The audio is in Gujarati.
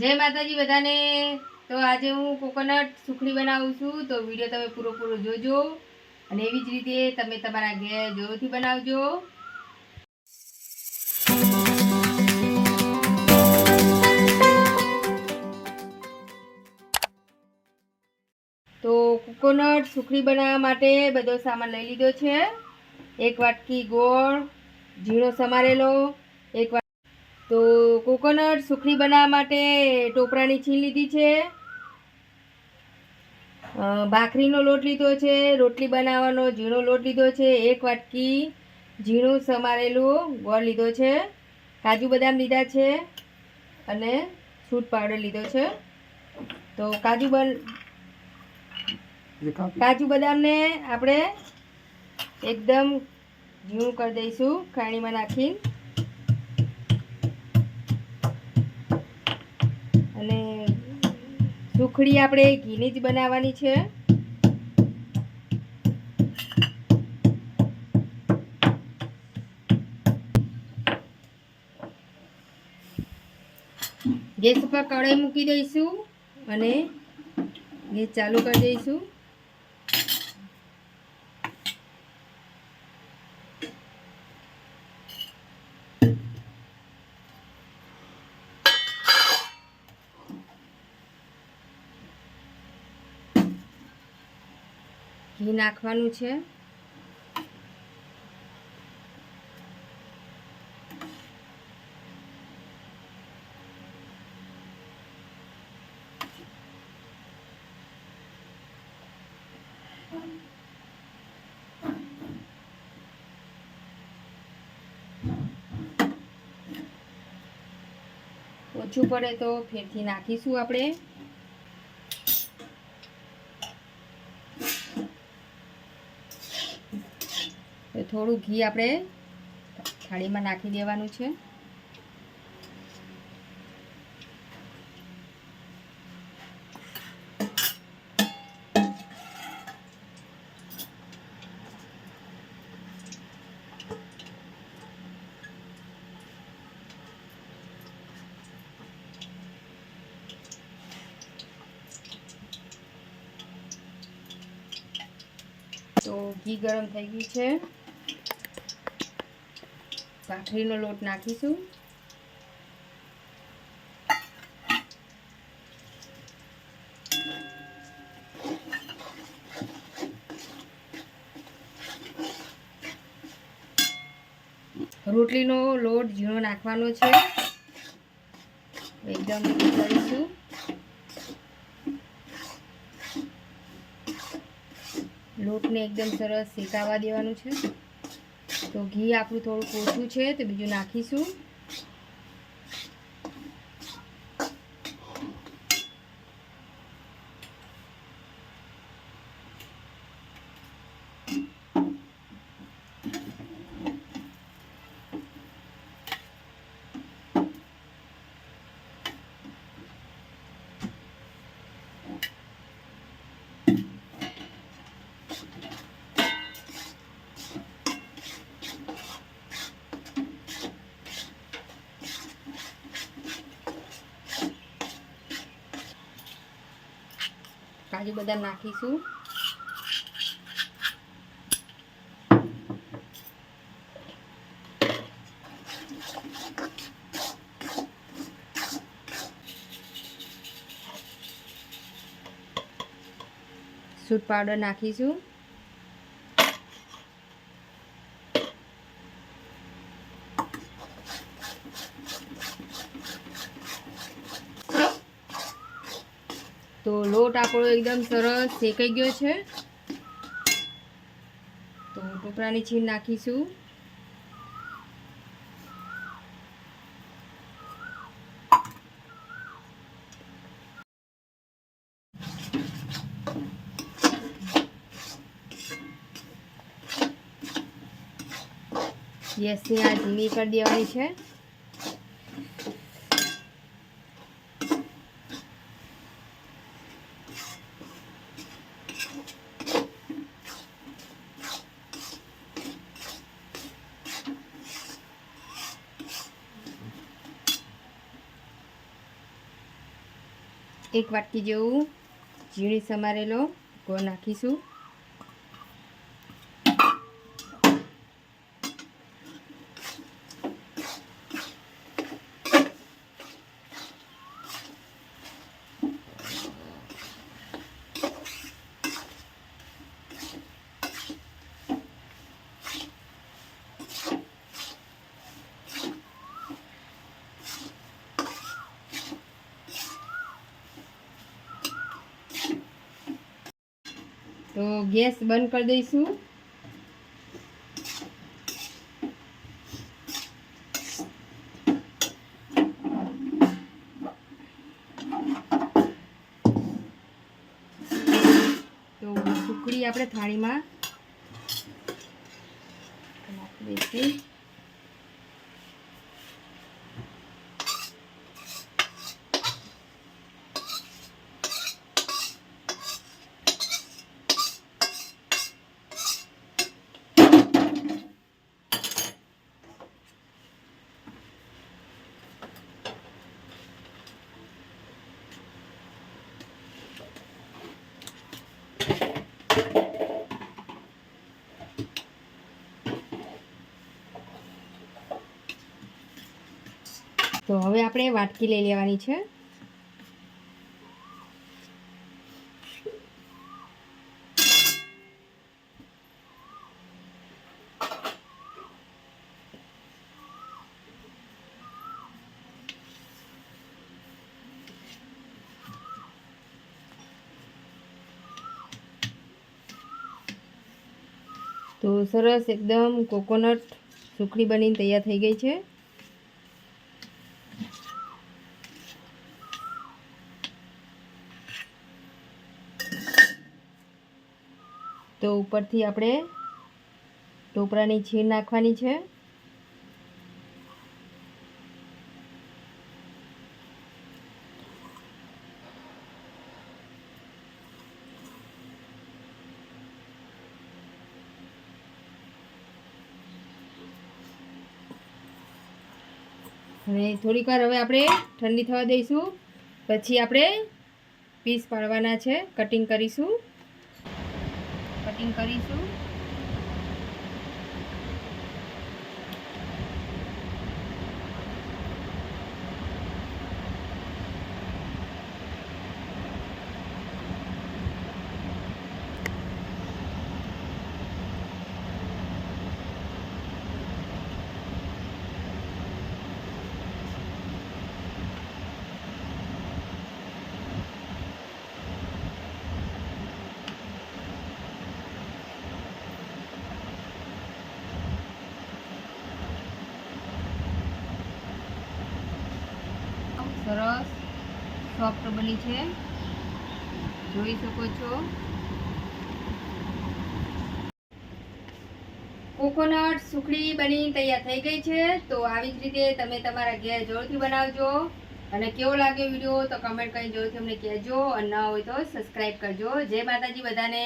જય માતાજી બધાને। તો આજે હું કોકોનટ સુખડી બનાવું છું, તો વિડીયો તમે પૂરો જોજો અને એવી જ રીતે તમે તમારા ઘરે જરૂરથી બનાવજો। તો કોકોનટ સુખડી બનાવવા માટે બધો સામાન લઈ લીધો છે। 1 વાટકી ગોળ ઝીણો સમારેલો, 1 વાટકી। તો કોકોનટ સુખડી બનાવવા માટે ટોપરાની છીણ લીધી છે, ભાખરીનો લોટ લીધો છે, રોટલી બનાવવાનો ઝીણો લોટ લીધો છે, 1 વાટકી ઝીણું સમારેલું ગોળ લીધો છે, કાજુ બદામ લીધા છે અને ફ્રૂટ પાવડર લીધો છે। તો કાજુ બદામને આપણે એકદમ ઝીણું કરી દઈશું ખાણીમાં નાખી, અને સુખડી આપણે ઘીની જ બનાવવાની છે। ગેસ પર કઢાઈ મૂકી દઈશું અને ગેસ ચાલુ કરી દઈશું। ઘી નાખવાનું છે, ઓછું પડે તો ફેરથી નાખીશું આપણે। થોડું ઘી આપણે થાળીમાં નાખી દેવાનું છે। તો ઘી ગરમ થઈ ગયું છે, ભાખરીનો લોટ નાખીશું, રોટલીનો લોટ ઝીણો નાખવાનો છે, એકદમ મિક્સ કરીશું। લોટને એકદમ સરસ શેકાવા દેવાનું છે। તો ઘી આપણું થોડું ઓછું છે તો બીજું નાખીશું। કાજુ બદામ નાખીશું, ફ્રૂટ પાવડર નાખીશું, તો લોટ આપણો એકદમ સરસ શેકાઈ ગયો છે। તો ટોપરાની છીણ નાખીશું, ગેસની આ ધીમી કરી દેવાની છે। 1 વાટકી જેવું ઝીણી સમારેલો ગોળ નાખીશું. તો ગેસ બંધ કરી દઈશું. તો સુખડી આપણે થાળીમાં નાખી દઈશું. તો હવે આપણે વાટકી લઈ લેવાની છે. તો સરસ એકદમ કોકોનટ સુખડી બનીને તૈયાર થઈ ગઈ છે. તો ઉપરથી આપણે ટોપરાની છીણ નાખવાની છે. અને થોડીક વાર હવે આપણે ઠંડી થવા દઈશું. પછી આપણે પીસ પાડવાના છે. કટિંગ કરીશું. સરસ સોફ્ટ બની છે, જોઈ શકો છો. કોકોનટ સુખડી બની તૈયાર થઈ ગઈ છે. તો આવી જ રીતે તમે તમારા ઘેર જરૂરથી બનાવજો. અને કેવો લાગ્યો વિડીયો તો કમેન્ટ કરીને જરૂરથી અમને કહેજો. અને ન હોય તો સબસ્ક્રાઈબ કરજો. જય માતાજી બધાને.